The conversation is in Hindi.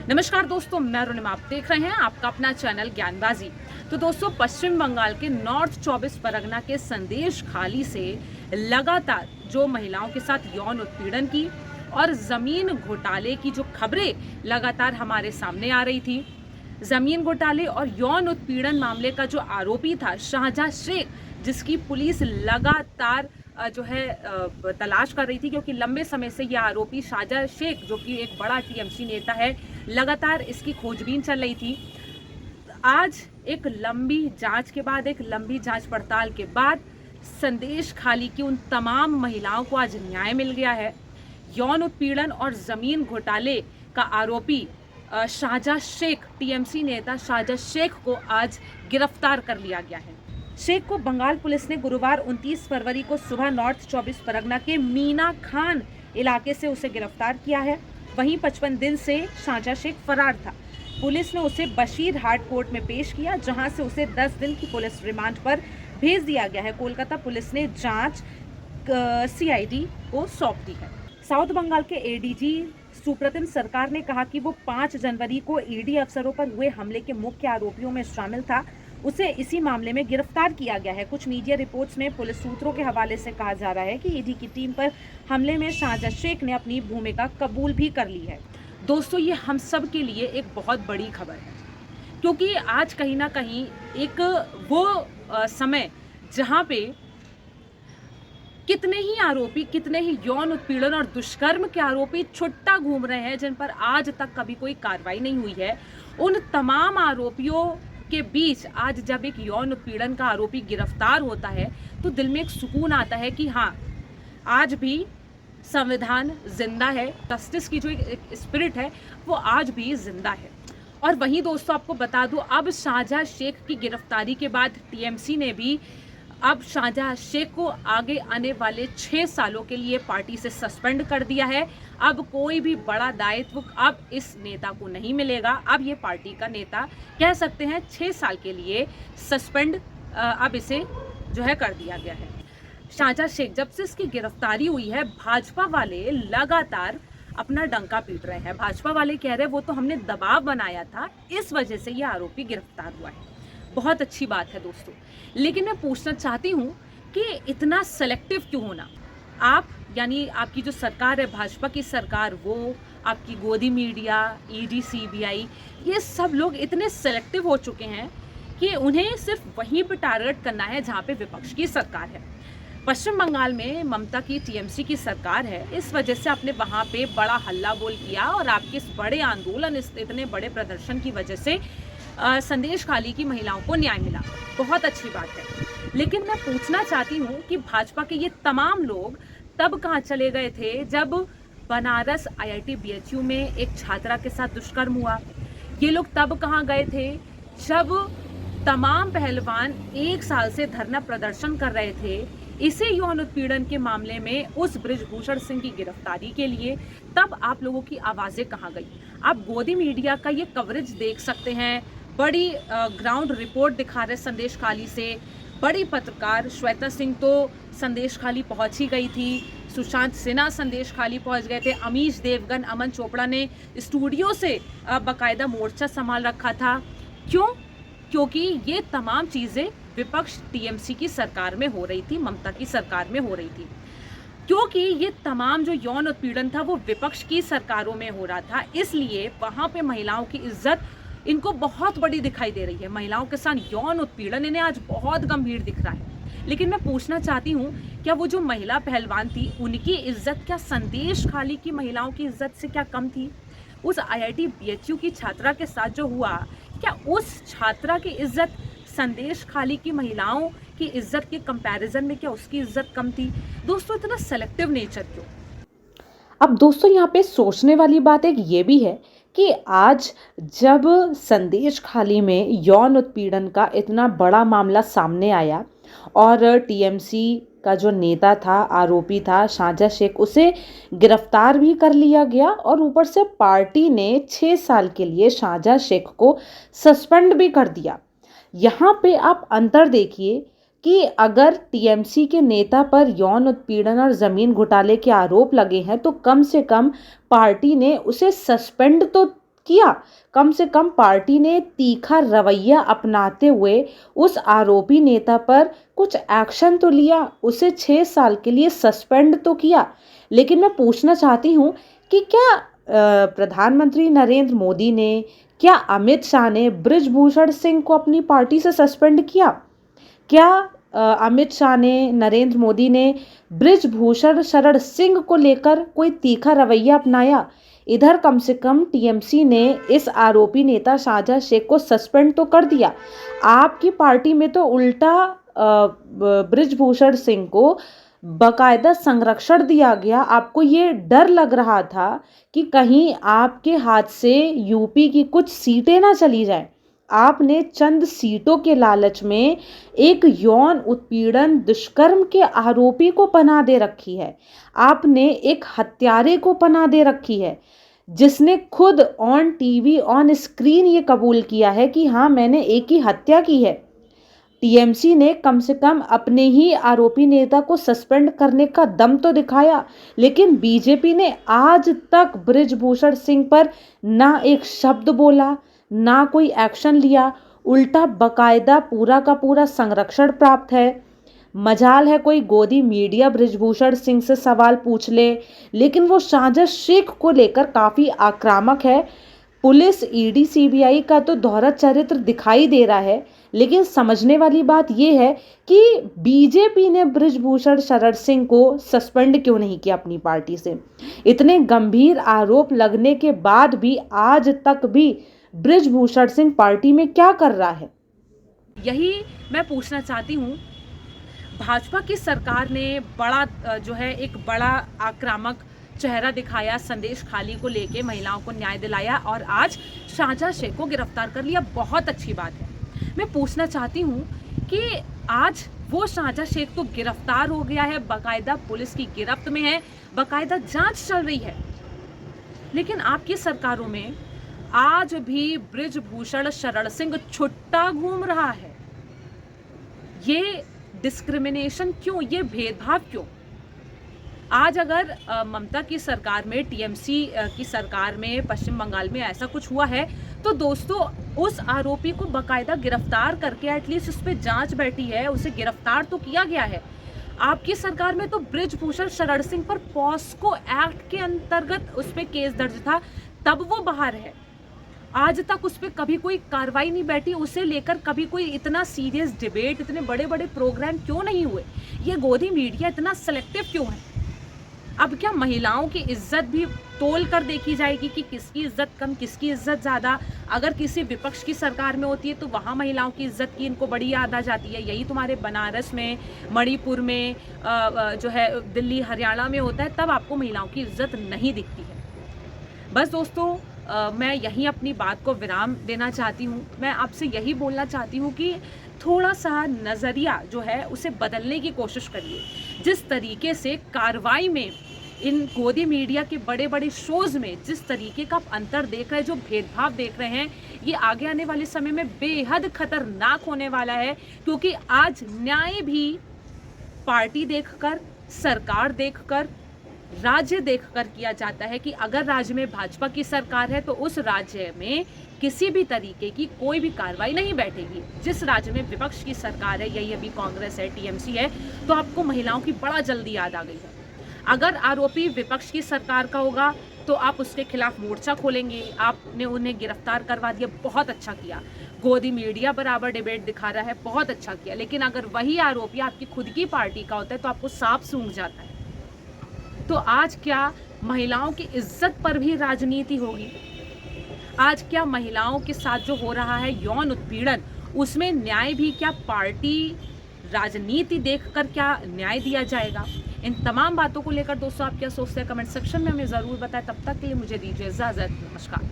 नमस्कार दोस्तों, मैं रुनिमा। आप देख रहे हैं आपका अपना चैनल ज्ञानबाजी। तो दोस्तों, पश्चिम बंगाल के नॉर्थ 24 परगना के संदेश खाली से लगातार जो महिलाओं के साथ यौन उत्पीड़न की और ज़मीन घोटाले की जो खबरें लगातार हमारे सामने आ रही थी। ज़मीन घोटाले और यौन उत्पीड़न मामले का जो आरोपी था शाहजहां शेख, जिसकी पुलिस लगातार तलाश कर रही थी, क्योंकि लंबे समय से यह आरोपी शाहजहां शेख, जो कि एक बड़ा टीएमसी नेता है, लगातार इसकी खोजबीन चल रही थी। आज एक लंबी जांच के बाद, एक लंबी जांच पड़ताल के बाद संदेश खाली की उन तमाम महिलाओं को आज न्याय मिल गया है। यौन उत्पीड़न और ज़मीन घोटाले का आरोपी शाहजहां शेख, टीएमसी नेता शाहजहां शेख को आज गिरफ्तार कर लिया गया है। शेख को बंगाल पुलिस ने गुरुवार 29 फरवरी को सुबह नॉर्थ 24 परगना के मीना खान इलाके से उसे गिरफ्तार किया है। वहीं 55 दिन से शाहजहां शेख फरार था। पुलिस ने उसे बशीरहाट कोर्ट में पेश किया, जहां से उसे 10 दिन की पुलिस रिमांड पर भेज दिया गया है। कोलकाता पुलिस ने जांच सीआईडी को सौंप दी है। साउथ बंगाल के एडीजी सुप्रतिम सरकार ने कहा कि वो 5 जनवरी को ईडी अफसरों पर हुए हमले के मुख्य आरोपियों में शामिल था। उसे इसी मामले में गिरफ्तार किया गया है। कुछ मीडिया रिपोर्ट्स में पुलिस सूत्रों के हवाले से कहा जा रहा है कि ईडी की टीम पर हमले में शाहजहां शेख ने अपनी भूमिका कबूल भी कर ली है। दोस्तों, ये हम सब के लिए एक बहुत बड़ी खबर है, क्योंकि आज कहीं ना कहीं एक वो समय जहाँ पे कितने ही आरोपी, कितने ही यौन उत्पीड़न और दुष्कर्म के आरोपी छुट्टा घूम रहे हैं, जिन पर आज तक कभी कोई कार्रवाई नहीं हुई है। उन तमाम आरोपियों के बीच आज जब एक यौन उत्पीड़न का आरोपी गिरफ्तार होता है तो दिल में एक सुकून आता है कि हाँ, आज भी संविधान जिंदा है, जस्टिस की जो एक स्पिरिट है वो आज भी जिंदा है। और वहीं दोस्तों, आपको बता दूं, अब शाहजहां शेख की गिरफ्तारी के बाद टीएमसी ने भी अब शाहजहां शेख को आगे आने वाले 6 सालों के लिए पार्टी से सस्पेंड कर दिया है। अब कोई भी बड़ा दायित्व अब इस नेता को नहीं मिलेगा। अब ये पार्टी का नेता, कह सकते हैं, 6 साल के लिए सस्पेंड अब इसे जो है कर दिया गया है। शाहजहां शेख, जब से इसकी गिरफ्तारी हुई है, भाजपा वाले लगातार अपना डंका पीट रहे हैं। भाजपा वाले कह रहे हैं वो तो हमने दबाव बनाया था, इस वजह से ये आरोपी गिरफ्तार हुआ है। बहुत अच्छी बात है दोस्तों, लेकिन मैं पूछना चाहती हूँ कि इतना सेलेक्टिव क्यों होना? आप, यानी आपकी जो सरकार है, भाजपा की सरकार, वो आपकी गोदी मीडिया, ईडी, सीबीआई, ये सब लोग इतने सेलेक्टिव हो चुके हैं कि उन्हें सिर्फ वहीं पर टारगेट करना है जहाँ पे विपक्ष की सरकार है। पश्चिम बंगाल में ममता की टीएमसी की सरकार है, इस वजह से आपने वहाँ पे बड़ा हल्ला बोल किया और आपके इस बड़े आंदोलन, इस इतने बड़े प्रदर्शन की वजह से संदेश खाली की महिलाओं को न्याय मिला। बहुत अच्छी बात है, लेकिन मैं पूछना चाहती हूँ कि भाजपा के ये तमाम लोग तब कहाँ चले गए थे जब बनारस आईआईटी बीएचयू में एक छात्रा के साथ दुष्कर्म हुआ? ये लोग तब कहाँ गए थे जब तमाम पहलवान 1 साल से धरना प्रदर्शन कर रहे थे इसी यौन उत्पीड़न के मामले में उस बृजभूषण सिंह की गिरफ्तारी के लिए? तब आप लोगों की आवाज़ें कहाँ गई? आप गोदी मीडिया का ये कवरेज देख सकते हैं, बड़ी ग्राउंड रिपोर्ट दिखा रहे संदेश खाली से। बड़ी पत्रकार श्वेता सिंह तो संदेश खाली पहुंच ही गई थी, सुशांत सिन्हा संदेश खाली पहुंच गए थे, अमीश देवगन, अमन चोपड़ा ने स्टूडियो से बाकायदा मोर्चा संभाल रखा था। क्यों? क्योंकि ये तमाम चीज़ें विपक्ष टीएमसी की सरकार में हो रही थी, ममता की सरकार में हो रही थी। क्योंकि ये तमाम जो यौन उत्पीड़न था वो विपक्ष की सरकारों में हो रहा था, इसलिए वहाँ पे महिलाओं की इज्जत इनको बहुत बड़ी दिखाई दे रही है। महिलाओं के साथ यौन उत्पीड़न इन्हें आज बहुत गंभीर दिख रहा है। लेकिन मैं पूछना चाहती हूँ, क्या वो जो महिला पहलवान थी उनकी इज्जत क्या संदेश खाली की महिलाओं की इज्जत से क्या कम थी? उस आईआईटी बीएचयू की छात्रा के साथ जो हुआ, क्या उस छात्रा की इज्जत संदेश खाली की महिलाओं की इज्जत के कंपैरिजन में क्या उसकी इज्जत कम थी? दोस्तों, इतना सेलेक्टिव नेचर क्यों? अब दोस्तों, यहाँ पे सोचने वाली बात एक ये भी है कि आज जब संदेश खाली में यौन उत्पीड़न का इतना बड़ा मामला सामने आया और टीएमसी का जो नेता था, आरोपी था शाहजहां शेख, उसे गिरफ्तार भी कर लिया गया और ऊपर से पार्टी ने 6 साल के लिए शाहजहां शेख को सस्पेंड भी कर दिया। यहाँ पे आप अंतर देखिए कि अगर टीएमसी के नेता पर यौन उत्पीड़न और ज़मीन घोटाले के आरोप लगे हैं तो कम से कम पार्टी ने उसे सस्पेंड तो किया? कम से कम पार्टी ने तीखा रवैया अपनाते हुए उस आरोपी नेता पर कुछ एक्शन तो लिया, उसे 6 साल के लिए सस्पेंड तो किया। लेकिन मैं पूछना चाहती हूँ कि क्या प्रधानमंत्री नरेंद्र मोदी ने, क्या अमित शाह ने बृजभूषण सिंह को अपनी पार्टी से सस्पेंड किया? क्या अमित शाह ने, नरेंद्र मोदी ने बृजभूषण शरण सिंह को लेकर कोई तीखा रवैया अपनाया? इधर कम से कम टीएमसी ने इस आरोपी नेता शाहजहां शेख को सस्पेंड तो कर दिया। आपकी पार्टी में तो उल्टा बृजभूषण सिंह को बकायदा संरक्षण दिया गया। आपको ये डर लग रहा था कि कहीं आपके हाथ से यूपी की कुछ सीटें ना चली जाएं। आपने चंद सीटों के लालच में एक यौन उत्पीड़न दुष्कर्म के आरोपी को पनाह दे रखी है। आपने एक हत्यारे को पनाह दे रखी है, जिसने खुद ऑन टीवी ऑन स्क्रीन ये कबूल किया है कि हाँ, मैंने एक ही हत्या की है। टीएमसी ने कम से कम अपने ही आरोपी नेता को सस्पेंड करने का दम तो दिखाया, लेकिन बीजेपी ने आज तक बृजभूषण सिंह पर ना एक शब्द बोला, ना कोई एक्शन लिया। उल्टा बकायदा पूरा का पूरा संरक्षण प्राप्त है। मजाल है कोई गोदी मीडिया बृजभूषण सिंह से सवाल पूछ ले, लेकिन वो शाहजहां शेख को लेकर काफ़ी आक्रामक है। पुलिस, ईडी, सीबीआई का तो दोहरा चरित्र दिखाई दे रहा है, लेकिन समझने वाली बात यह है कि बीजेपी ने बृजभूषण शरण सिंह को सस्पेंड क्यों नहीं किया अपनी पार्टी से। इतने गंभीर आरोप लगने के बाद भी आज तक भी बृजभूषण सिंह पार्टी में क्या कर रहा है? यही मैं पूछना चाहती हूँ। भाजपा की सरकार ने बड़ा जो है एक बड़ा आक्रामक चेहरा दिखाया, संदेश खाली को लेके महिलाओं को न्याय दिलाया और आज शाहजहां शेख को गिरफ्तार कर लिया। बहुत अच्छी बात है। मैं पूछना चाहती हूँ कि आज वो शाहजहां शेख तो गिरफ्तार हो गया है, बाकायदा पुलिस की गिरफ्त में है, बाकायदा जांच चल रही है, लेकिन आपकी सरकारों में आज भी बृजभूषण शरण सिंह छुट्टा घूम रहा है। ये डिस्क्रिमिनेशन क्यों, ये भेदभाव क्यों? आज अगर ममता की सरकार में, टीएमसी की सरकार में, पश्चिम बंगाल में ऐसा कुछ हुआ है तो दोस्तों उस आरोपी को बकायदा गिरफ्तार करके एटलीस्ट उस पर जांच बैठी है, उसे गिरफ्तार तो किया गया है। आपकी सरकार में तो बृजभूषण शरण सिंह पर पॉस्को एक्ट के अंतर्गत उस पर केस दर्ज था, तब वो बाहर है। आज तक उस पर कभी कोई कार्रवाई नहीं बैठी, उसे लेकर कभी कोई इतना सीरियस डिबेट, इतने बड़े बड़े प्रोग्राम क्यों नहीं हुए? ये गोदी मीडिया इतना सेलेक्टिव क्यों है? अब क्या महिलाओं की इज्जत भी तोल कर देखी जाएगी कि किसकी इज्जत कम, किसकी इज्जत ज़्यादा? अगर किसी विपक्ष की सरकार में होती है तो वहाँ महिलाओं की इज्जत की इनको बड़ी याद आ जाती है। यही तुम्हारे बनारस में, मणिपुर में, जो है दिल्ली, हरियाणा में होता है, तब आपको महिलाओं की इज्जत नहीं दिखती है। बस दोस्तों, मैं यहीं अपनी बात को विराम देना चाहती हूँ। मैं आपसे यही बोलना चाहती हूँ कि थोड़ा सा नज़रिया जो है उसे बदलने की कोशिश करिए। जिस तरीके से कार्रवाई में, इन गोदी मीडिया के बड़े बड़े शोज़ में जिस तरीके का आप अंतर देख रहे हैं, जो भेदभाव देख रहे हैं, ये आगे आने वाले समय में बेहद खतरनाक होने वाला है। क्योंकि आज न्याय भी पार्टी देखकर, सरकार देखकर, राज्य देखकर किया जाता है कि अगर राज्य में भाजपा की सरकार है तो उस राज्य में किसी भी तरीके की कोई भी कार्रवाई नहीं बैठेगी। जिस राज्य में विपक्ष की सरकार है, यही अभी कांग्रेस है, टीएमसी है, तो आपको महिलाओं की बड़ा जल्दी याद आ गई है। अगर आरोपी विपक्ष की सरकार का होगा तो आप उसके खिलाफ मोर्चा खोलेंगे। आपने उन्हें गिरफ्तार करवा दिया, बहुत अच्छा किया। गोदी मीडिया बराबर डिबेट दिखा रहा है, बहुत अच्छा किया। लेकिन अगर वही आरोपी आपकी खुद की पार्टी का होता है तो आपको सांप सूंघ जाता है। तो आज क्या महिलाओं की इज्जत पर भी राजनीति होगी? आज क्या महिलाओं के साथ जो हो रहा है यौन उत्पीड़न, उसमें न्याय भी क्या पार्टी राजनीति देखकर क्या न्याय दिया जाएगा? इन तमाम बातों को लेकर दोस्तों आप क्या सोचते हैं? कमेंट सेक्शन में हमें ज़रूर बताएं। तब तक के लिए मुझे दीजिए इजाज़त। नमस्कार।